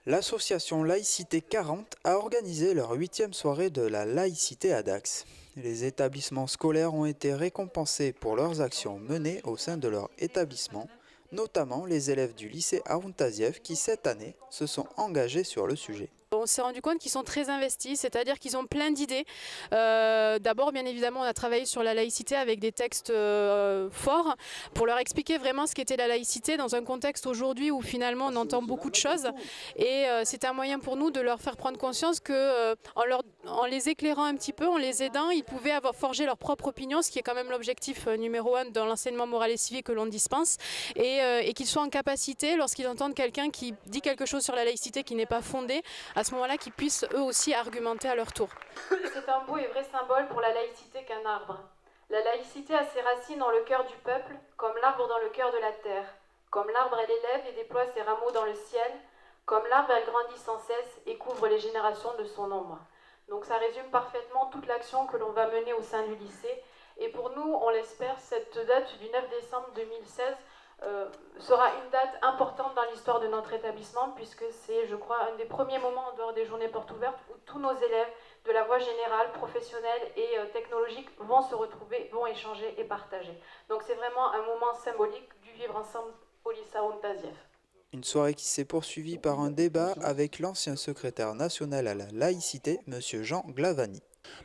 L'association Laïcité 40 a organisé leur 8e soirée de la laïcité à Dax. Les établissements scolaires ont été récompensés pour leurs actions menées au sein de leur établissement, notamment les élèves du lycée Haroun Taziev qui cette année se sont engagés sur le sujet. On s'est rendu compte qu'ils sont très investis, c'est-à-dire qu'ils ont plein d'idées. D'abord, bien évidemment, on a travaillé sur la laïcité avec des textes forts pour leur expliquer vraiment ce qu'était la laïcité dans un contexte aujourd'hui où finalement on entend beaucoup de choses. Et c'est un moyen pour nous de leur faire prendre conscience que en les éclairant un petit peu, en les aidant, ils pouvaient avoir forgé leur propre opinion, ce qui est quand même l'objectif numéro 1 dans l'enseignement moral et civique que l'on dispense, et qu'ils soient en capacité, lorsqu'ils entendent quelqu'un qui dit quelque chose sur la laïcité qui n'est pas fondé, à ce moment-là, qu'ils puissent eux aussi argumenter à leur tour. C'est un beau et vrai symbole pour la laïcité qu'un arbre. La laïcité a ses racines dans le cœur du peuple, comme l'arbre dans le cœur de la terre. Comme l'arbre, elle élève et déploie ses rameaux dans le ciel. Comme l'arbre, elle grandit sans cesse et couvre les générations de son ombre. Donc ça résume parfaitement toute l'action que l'on va mener au sein du lycée. Et pour nous, on l'espère, cette date du 9 décembre 2016 sera une date importante dans l'histoire de notre établissement, puisque c'est, je crois, un des premiers moments en dehors des journées portes ouvertes où tous nos élèves de la voie générale, professionnelle et technologique vont se retrouver, vont échanger et partager. Donc c'est vraiment un moment symbolique du vivre ensemble au lycée Haroun Taziev. Une soirée qui s'est poursuivie par un débat avec l'ancien secrétaire national à la laïcité, M. Jean Glavany.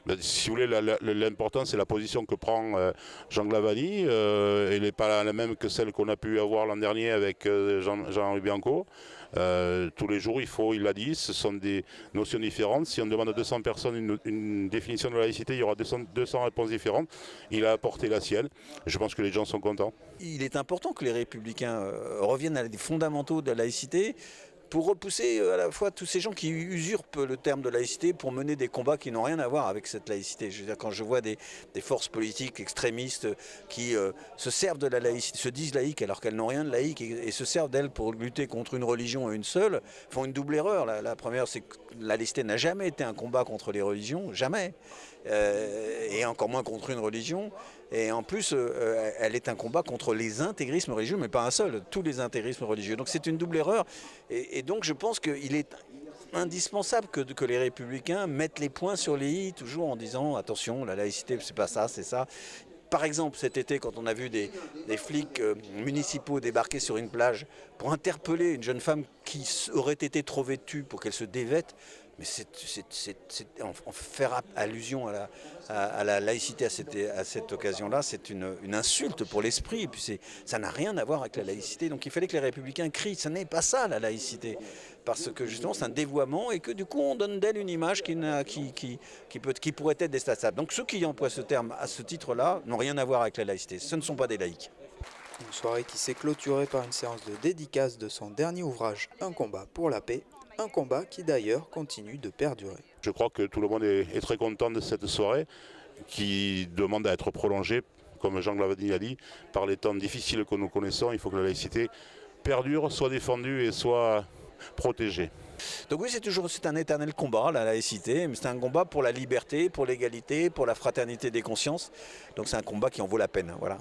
Ben, si vous voulez, l'important c'est la position que prend Jean Glavany. Elle n'est pas la même que celle qu'on a pu avoir l'an dernier avec Jean-Henri Bianco. Tous les jours, il l'a dit, ce sont des notions différentes. Si on demande à 200 personnes une définition de la laïcité, il y aura 200 réponses différentes. Il a apporté la sienne. Je pense que les gens sont contents. Il est important que les républicains reviennent à des fondamentaux de la laïcité, pour repousser à la fois tous ces gens qui usurpent le terme de laïcité pour mener des combats qui n'ont rien à voir avec cette laïcité. Je veux dire, quand je vois des forces politiques extrémistes qui se servent de la laïcité, se disent laïques alors qu'elles n'ont rien de laïque et se servent d'elles pour lutter contre une religion et une seule, font une double erreur. La première, c'est que la laïcité n'a jamais été un combat contre les religions, jamais, et encore moins contre une religion. Et en plus, elle est un combat contre les intégrismes religieux, mais pas un seul, tous les intégrismes religieux. Donc c'est une double erreur. Et donc je pense qu'il est indispensable que les républicains mettent les points sur les i, toujours en disant attention, la laïcité, c'est pas ça, c'est ça. Par exemple, cet été, quand on a vu des flics municipaux débarquer sur une plage pour interpeller une jeune femme qui aurait été trop vêtue pour qu'elle se dévête, mais en faire allusion à la laïcité à cette occasion-là, c'est une insulte pour l'esprit. Et puis ça n'a rien à voir avec la laïcité. Donc il fallait que les républicains crient, ce n'est pas ça la laïcité. Parce que justement c'est un dévoiement et que du coup on donne d'elle une image qui pourrait être détestable. Donc ceux qui emploient ce terme à ce titre-là n'ont rien à voir avec la laïcité. Ce ne sont pas des laïcs. Une soirée qui s'est clôturée par une séance de dédicace de son dernier ouvrage, Un combat pour la paix, un combat qui d'ailleurs continue de perdurer. Je crois que tout le monde est très content de cette soirée qui demande à être prolongée, comme Jean Glavany a dit, par les temps difficiles que nous connaissons. Il faut que la laïcité perdure, soit défendue et soit protégée. Donc oui, c'est un éternel combat, la laïcité, mais c'est un combat pour la liberté, pour l'égalité, pour la fraternité des consciences. Donc c'est un combat qui en vaut la peine, voilà.